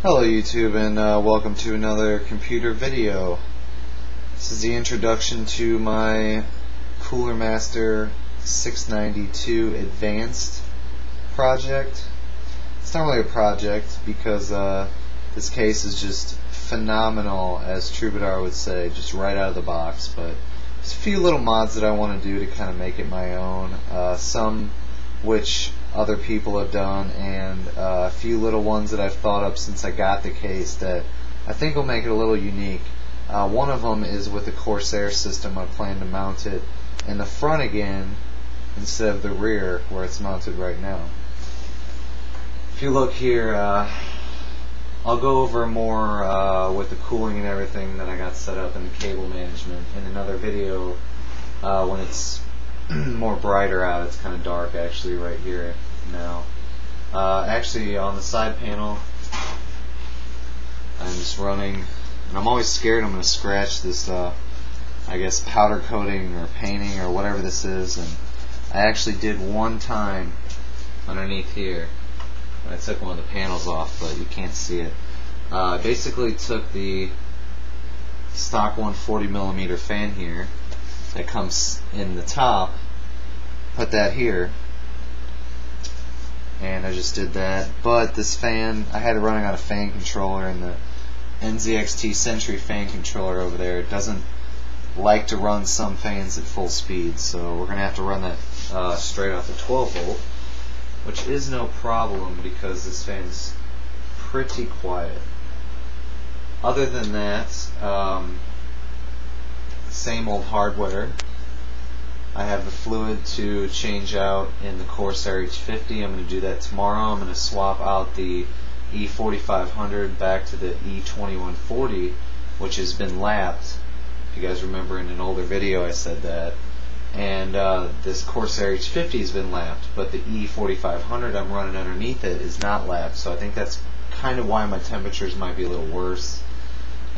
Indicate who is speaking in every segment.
Speaker 1: Hello YouTube, and welcome to another computer video. This is the introduction to my Cooler Master 692 Advanced project. It's not really a project because this case is just phenomenal, as Troubadour would say, just right out of the box. But there's a few little mods that I want to do to kind of make it my own. Some which other people have done, and a few little ones that I've thought up since I got the case that I think will make it a little unique. One of them is with the Corsair system. I plan to mount it in the front again instead of the rear where it's mounted right now. If you look here, I'll go over more with the cooling and everything that I got set up and the cable management in another video when it's more brighter out. It's kind of dark actually right here now. Actually on the side panel I'm just running, and I'm always scared I'm going to scratch this I guess powder coating or painting or whatever this is, and I actually did one time underneath here. I took one of the panels off, but you can't see it. I basically took the stock 140mm fan here that comes in the top, put that here, and I just did that. But this fan, I had it running on a fan controller, and the NZXT Sentry fan controller over there doesn't like to run some fans at full speed, so we're going to have to run that straight off the 12 volt, which is no problem because this fan's pretty quiet. Other than that, same old hardware. I have the fluid to change out in the Corsair H50. I'm going to do that tomorrow. I'm going to swap out the E4500 back to the E2140, which has been lapped. If you guys remember, in an older video I said that. And this Corsair H50 has been lapped, but the E4500 I'm running underneath it is not lapped, so I think that's kind of why my temperatures might be a little worse.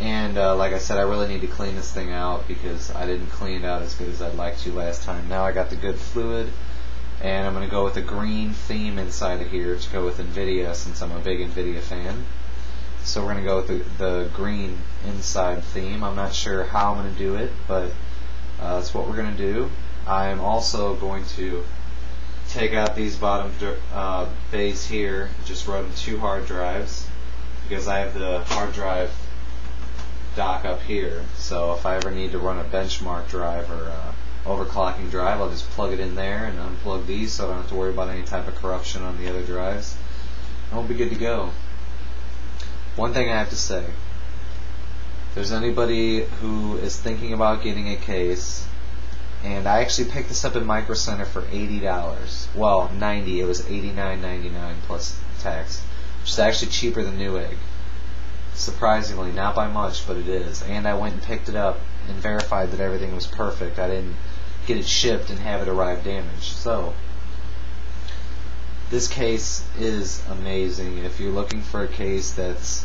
Speaker 1: And like I said, I really need to clean this thing out because I didn't clean it out as good as I'd like to last time. Now I got the good fluid, and I'm going to go with a green theme inside of here to go with NVIDIA, since I'm a big NVIDIA fan. So we're going to go with the green inside theme. I'm not sure how I'm going to do it, but that's what we're going to do. I'm also going to take out these bottom bays here, just run 2 hard drives, because I have the hard drive dock up here, so if I ever need to run a benchmark drive or overclocking drive, I'll just plug it in there and unplug these, so I don't have to worry about any type of corruption on the other drives, and we'll be good to go. One thing I have to say: if there's anybody who is thinking about getting a case, and I actually picked this up at Micro Center for $80. Well, $90. It was $89.99 plus tax, which is actually cheaper than Newegg. Surprisingly, not by much, but it is. And I went and picked it up and verified that everything was perfect. I didn't get it shipped and have it arrive damaged. So this case is amazing. If you're looking for a case that's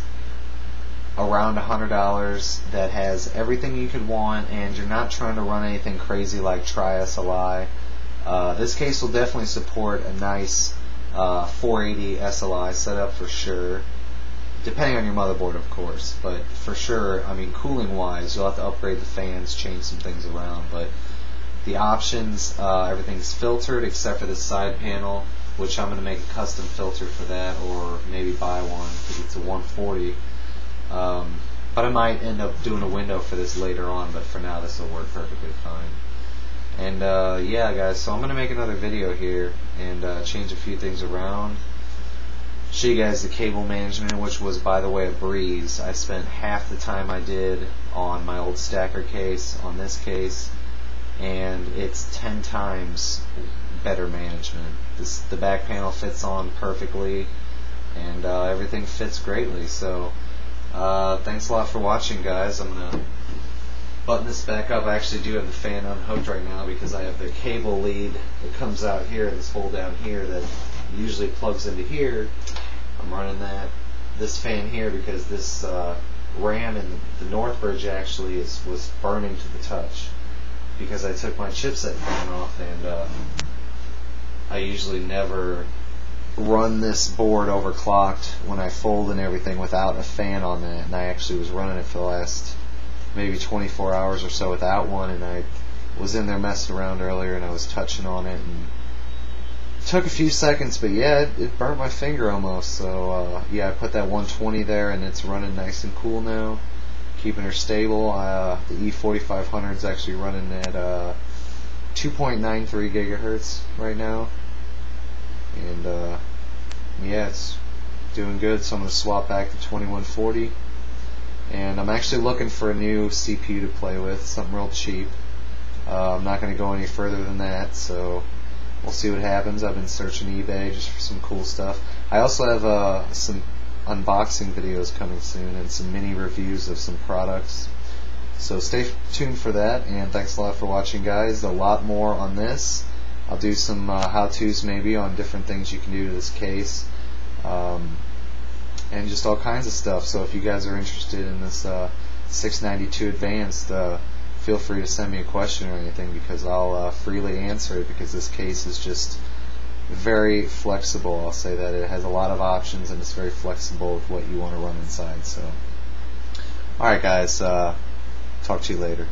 Speaker 1: around $100, that has everything you could want, and you're not trying to run anything crazy like Tri-SLI, this case will definitely support a nice 480 SLI setup for sure, depending on your motherboard, of course. But for sure, I mean, cooling wise, you'll have to upgrade the fans, change some things around, but the options, everything's filtered except for the side panel, which I'm going to make a custom filter for that, or maybe buy one because it's a 140. But I might end up doing a window for this later on, but for now this will work perfectly fine. And yeah guys, so I'm going to make another video here and change a few things around, show you guys the cable management, which was, by the way, a breeze. I spent half the time I did on my old Stacker case on this case, and it's 10 times better management. The back panel fits on perfectly, and everything fits greatly. So thanks a lot for watching, guys. I'm going to button this back up. I actually do have the fan unhooked right now because I have the cable lead that comes out here, this hole down here that usually plugs into here. I'm running this fan here because this RAM in the Northbridge actually was burning to the touch, because I took my chipset fan off, and I usually never run this board overclocked when I fold and everything without a fan on that, and I actually was running it for the last maybe 24 hours or so without one, and I was in there messing around earlier and I was touching on it, and it took a few seconds, but yeah, it burnt my finger almost. So yeah, I put that 120 there and it's running nice and cool now, keeping her stable. The E4500 is actually running at 2.93 gigahertz right now, and yeah, it's doing good. So I'm going to swap back to 2140, and I'm actually looking for a new CPU to play with, something real cheap. I'm not going to go any further than that, so we'll see what happens. I've been searching eBay just for some cool stuff. I also have some unboxing videos coming soon and some mini reviews of some products, so stay tuned for that. And thanks a lot for watching, guys. A lot more on this. I'll do some how-tos maybe on different things you can do to this case, and just all kinds of stuff. So if you guys are interested in this 692 Advanced, feel free to send me a question or anything, because I'll freely answer it, because this case is just very flexible. I'll say that it has a lot of options and it's very flexible with what you want to run inside. So alright guys, talk to you later.